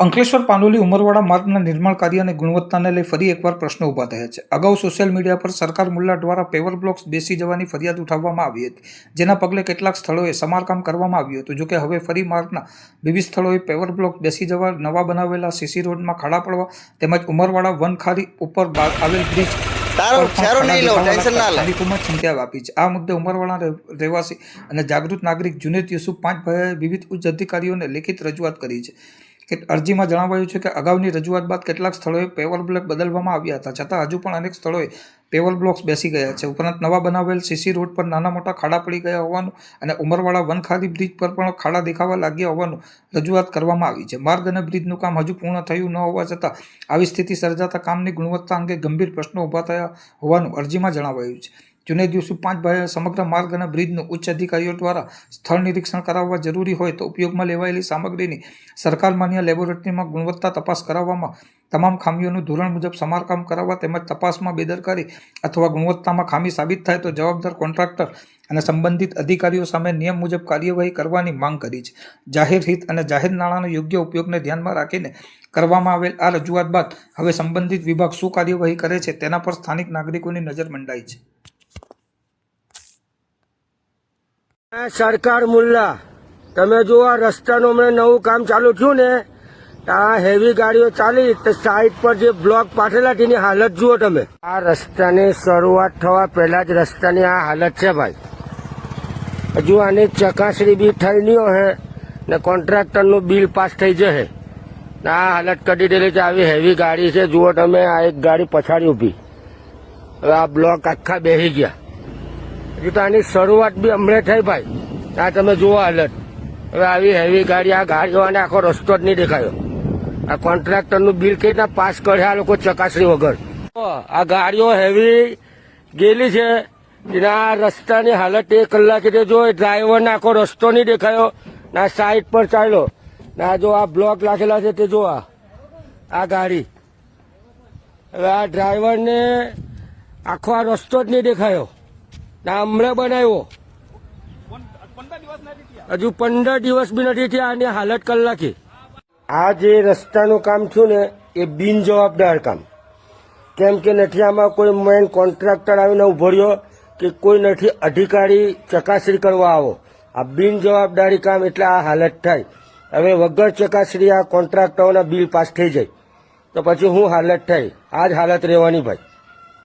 અંકલેશ્વર પાનોલી ઉમરવાડા માર્ગના નિર્માણ કાર્ય અને ગુણવત્તાને લઈ ફરી એકવાર પ્રશ્નો ઊભા થયા છે. અગાઉ સોશિયલ મીડિયા પર સરકાર મુલ્લા દ્વારા પેવર બ્લોક્સ બેસી જવાની ફરિયાદ ઉઠાવવામાં આવી હતી, જેના પગલે કેટલાક સ્થળોએ સમારકામ કરવામાં આવ્યું હતું. જોકે હવે ફરી માર્ગના વિવિધ સ્થળોએ પેવર બ્લોક બેસી જવા, નવા બનાવેલા સીસી રોડમાં ખાડા પડવા તેમજ ઉમરવાડા વનખારી ઉપર આવેલ બ્રિજ સ્થાનિકોમાં ચિંતા વ્યાપી છે. આ મુદ્દે ઉમરવાડા રહેવાસી અને જાગૃત નાગરિક જુનેદ યુસુફ પાંચભાઈએ વિવિધ ઉચ્ચ અધિકારીઓને લેખિત રજૂઆત કરી છે. અરજીમાં જણાવાયું છે કે અગાઉની રજૂઆત બાદ કેટલાક સ્થળોએ પેવર બ્લોક બદલવામાં આવ્યા હતા, છતાં હજુ પણ અનેક સ્થળોએ પેવર બ્લોક્સ બેસી ગયા છે. ઉપરાંત નવા બનાવેલ સીસી રોડ પર નાના મોટા ખાડા પડી ગયા હોવાનું અને ઉમરવાડા વનખારી બ્રિજ પર પણ ખાડા દેખાવા લાગ્યા હોવાનું રજૂઆત કરવામાં આવી છે. માર્ગ અને બ્રિજનું કામ હજુ પૂર્ણ થયું ન હોવા છતાં આવી સ્થિતિ સર્જાતા કામની ગુણવત્તા અંગે ગંભીર પ્રશ્નો ઊભા થયા હોવાનું અરજીમાં જણાવાયું છે. જુનેદ યુસુફ પાંચભાઈએ સમગ્ર માર્ગ અને બ્રિજનું ઉચ્ચ અધિકારીઓ દ્વારા સ્થળ નિરીક્ષણ કરાવવા જરૂરી હોય તો ઉપયોગમાં લેવાયેલી સામગ્રીની સરકાર માન્ય લેબોરેટરીમાં ગુણવત્તા તપાસ કરાવવામાં, તમામ ખામીઓનું ધોરણ મુજબ સમારકામ કરાવવા તેમજ તપાસમાં બેદરકારી અથવા ગુણવત્તામાં ખામી સાબિત થાય તો જવાબદાર કોન્ટ્રાક્ટર અને સંબંધિત અધિકારીઓ સામે નિયમ મુજબ કાર્યવાહી કરવાની માંગ કરી છે. જાહેર હિત અને જાહેર નાણાંનો યોગ્ય ઉપયોગને ધ્યાનમાં રાખીને કરવામાં આવેલ આ રજૂઆત બાદ હવે સંબંધિત વિભાગ શું કાર્યવાહી કરે છે તેના પર સ્થાનિક નાગરિકોની નજર મંડાઈ છે. સરકાર મુલ્લા, તમે જો આ રસ્તાનું હમણાં નવું કામ ચાલુ થયું ને, આ હેવી ગાડીઓ ચાલી તો સાઈડ પર જે બ્લોક પાથરેલા તેની હાલત જુઓ તમે. આ રસ્તાની શરૂઆત થવા પહેલા જ રસ્તાની આ હાલત છે ભાઈ. હજુ આની ચકાસણી બી થઈ નહીં હોય ને કોન્ટ્રાક્ટરનું બિલ પાસ થઈ જશે. આ હાલત કરી દેલી છે. આવી હેવી ગાડી છે, જુઓ તમે. આ એક ગાડી પછાડી ઊભી, હવે આ બ્લોક આખા બેસી ગયા. હજુ તો આની શરૂઆત બી હમણાં થઈ ભાઈ. આ તમે જુઓ હાલત. હવે આવી હેવી ગાડી, આ ગાડીઓને આખો રસ્તો જ નહીં દેખાયો. આ કોન્ટ્રાક્ટરનું બિલ કઈ રીતના પાસ કરે આ લોકો ચકાસણી વગર. આ ગાડીઓ હેવી ગયેલી છે. આ રસ્તાની હાલત 1 કલાકે જો ડ્રાઈવરને આખો રસ્તો નહીં દેખાયો. ના સાઈડ પર ચાલ્યો. ના જો આ બ્લોક લાગેલા છે તે જો આ ગાડી. હવે આ ડ્રાઈવરને આખો આ રસ્તો જ નહીં દેખાયો. ના હમણાં બનાવ્યો, હજુ 15 દિવસ બી નથી થયા. આની હાલત કલાકી. આ જે રસ્તાનું કામ થયું ને એ બિનજવાબદાર કામ. કેમ કે નથી આમાં કોઈ મેન કોન્ટ્રાક્ટર આવીને ઉભો રહ્યો કે કોઈ નથી અધિકારી ચકાસણી કરવા આવો. આ બિનજવાબદારી કામ એટલે આ હાલત થાય. હવે વગર ચકાસણી આ કોન્ટ્રાક્ટરોના બિલ પાસ થઈ જાય તો પછી શું હાલત થાય? આ જ હાલત રહેવાની ભાઈ.